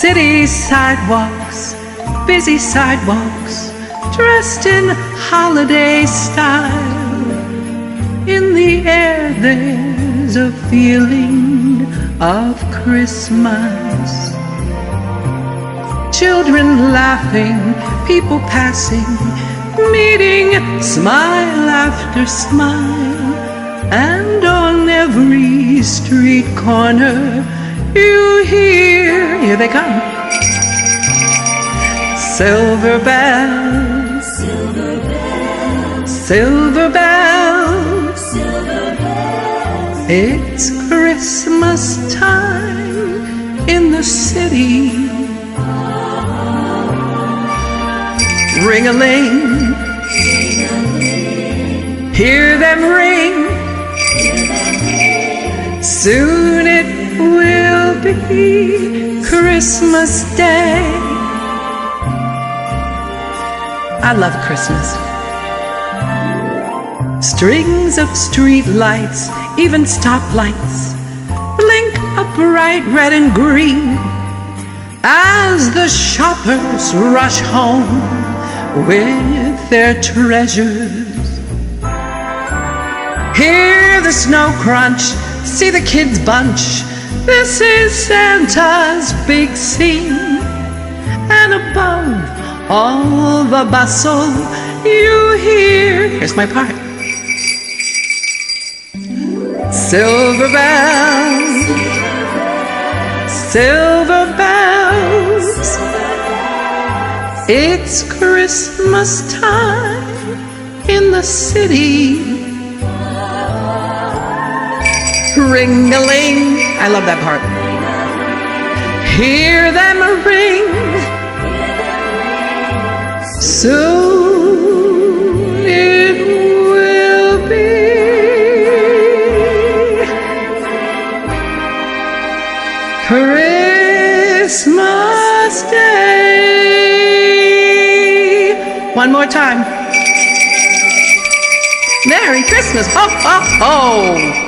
City sidewalks, busy sidewalks, dressed in holiday style. In the air there's a feeling of Christmas. Children laughing, people passing, meeting, smile after smile. And on every street corner you hear, here they come, silver bells, silver bells, silver bells, silver bells. It's Christmas time in the city. Ring-a-ling, hear them ring. Soon it will be Christmas Day. I love Christmas. Strings of street lights, even stoplights, blink a bright red and green as the shoppers rush home with their treasures. Hear the snow crunch, see the kids bunch. This is Santa's big scene. And above all the bustle you hear, here's my part, silver bells, silver bells. It's Christmas time in the city. Ring-a-ling, I love that part. Hear them ring. Soon it will be Christmas Day. One more time. Merry Christmas. Ho, ho, ho.